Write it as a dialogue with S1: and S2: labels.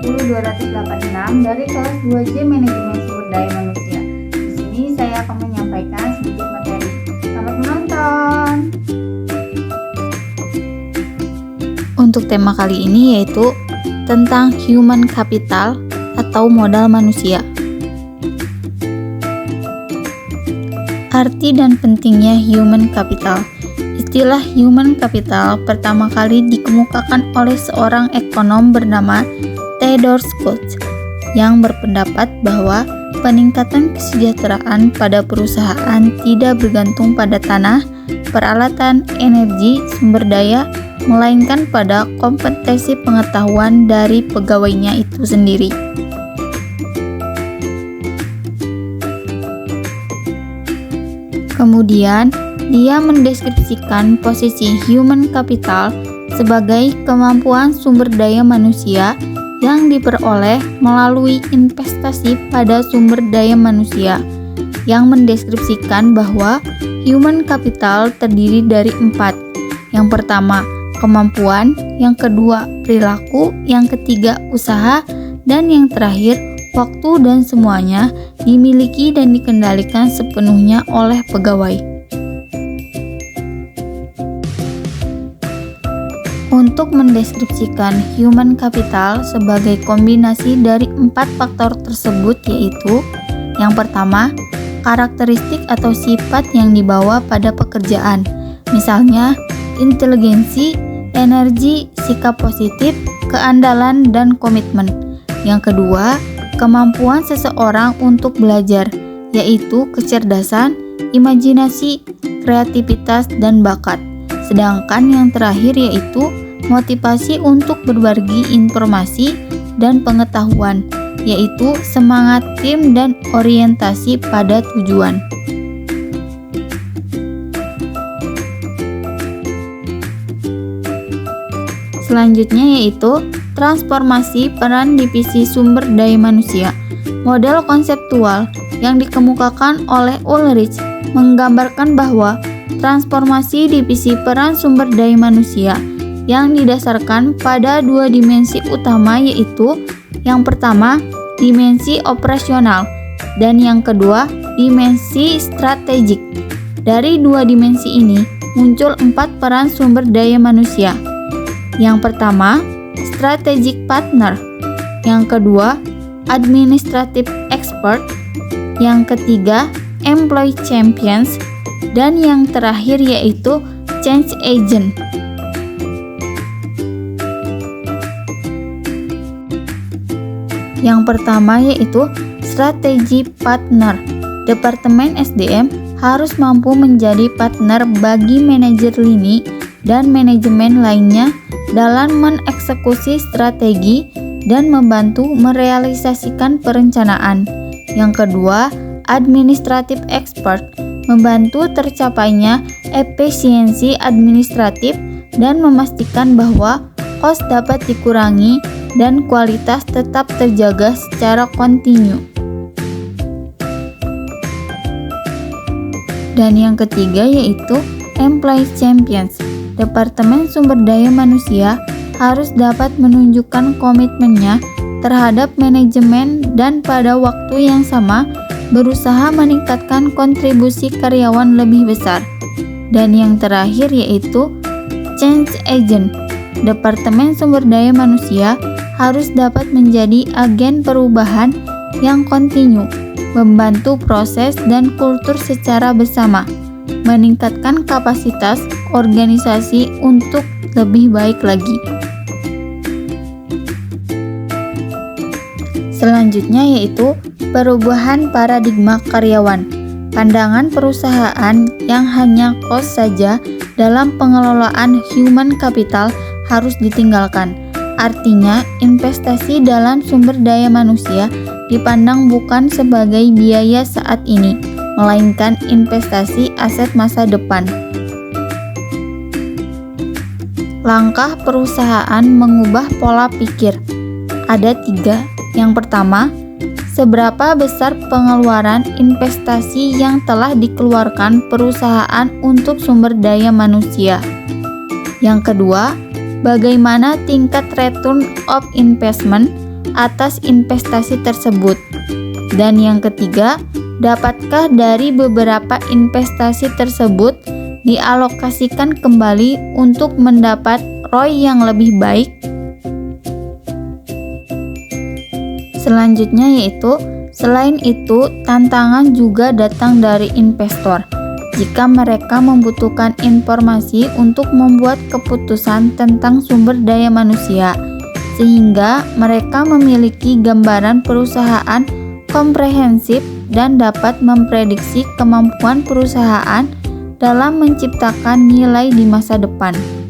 S1: 286 dari kelas 2J Manajemen Sumber Daya Manusia. Di sini saya akan menyampaikan sedikit materi. Selamat menonton.
S2: Untuk tema kali ini yaitu tentang human capital atau modal manusia. Arti dan pentingnya human capital. Istilah human capital pertama kali dikemukakan oleh seorang ekonom bernama Theodore Schultz yang berpendapat bahwa peningkatan kesejahteraan pada perusahaan tidak bergantung pada tanah, peralatan, energi, sumber daya, melainkan pada kompetensi pengetahuan dari pegawainya itu sendiri. Kemudian, dia mendeskripsikan posisi human capital sebagai kemampuan sumber daya manusia yang diperoleh melalui investasi pada sumber daya manusia, yang mendeskripsikan bahwa human capital terdiri dari 4. Yang pertama, kemampuan, yang kedua, perilaku, yang ketiga, usaha, dan yang terakhir, waktu, dan semuanya dimiliki dan dikendalikan sepenuhnya oleh pegawai. Untuk mendeskripsikan human capital sebagai kombinasi dari 4 faktor tersebut yaitu: yang pertama, karakteristik atau sifat yang dibawa pada pekerjaan, misalnya inteligensi, energi, sikap positif, keandalan, dan komitmen. Yang kedua, kemampuan seseorang untuk belajar, yaitu kecerdasan, imajinasi, kreativitas, dan bakat. Sedangkan yang terakhir yaitu motivasi untuk berbagi informasi dan pengetahuan, yaitu semangat tim dan orientasi pada tujuan. Selanjutnya yaitu transformasi peran divisi sumber daya manusia. Model konseptual yang dikemukakan oleh Ulrich menggambarkan bahwa transformasi divisi peran sumber daya manusia yang didasarkan pada 2 dimensi utama yaitu: yang pertama, dimensi operasional, dan yang kedua, dimensi strategik. Dari 2 dimensi ini muncul 4 peran sumber daya manusia. Yang pertama, strategic partner, yang kedua, administrative expert, yang ketiga, employee champions, dan yang terakhir yaitu change agent. Yang pertama yaitu strategi partner. Departemen SDM harus mampu menjadi partner bagi manajer lini dan manajemen lainnya dalam mengeksekusi strategi dan membantu merealisasikan perencanaan. Yang kedua, administrative expert, membantu tercapainya efisiensi administratif dan memastikan bahwa kos dapat dikurangi dan kualitas tetap terjaga secara kontinu. Dan yang ketiga yaitu employee champions. Departemen sumber daya manusia harus dapat menunjukkan komitmennya terhadap manajemen dan pada waktu yang sama berusaha meningkatkan kontribusi karyawan lebih besar. Dan yang terakhir yaitu change agent. Departemen sumber daya manusia harus dapat menjadi agen perubahan yang kontinu, membantu proses dan kultur secara bersama, meningkatkan kapasitas organisasi untuk lebih baik lagi. Selanjutnya yaitu perubahan paradigma karyawan. Pandangan perusahaan yang hanya kos saja dalam pengelolaan human capital harus ditinggalkan. Artinya, investasi dalam sumber daya manusia dipandang bukan sebagai biaya saat ini, melainkan investasi aset masa depan. Langkah perusahaan mengubah pola pikir. Ada 3. Yang pertama, seberapa besar pengeluaran investasi yang telah dikeluarkan perusahaan untuk sumber daya manusia. Yang kedua, bagaimana tingkat return of investment atas investasi tersebut? Dan yang ketiga, dapatkah dari beberapa investasi tersebut dialokasikan kembali untuk mendapat ROI yang lebih baik? Selanjutnya yaitu, selain itu, tantangan juga datang dari investor jika mereka membutuhkan informasi untuk membuat keputusan tentang sumber daya manusia, sehingga mereka memiliki gambaran perusahaan komprehensif dan dapat memprediksi kemampuan perusahaan dalam menciptakan nilai di masa depan.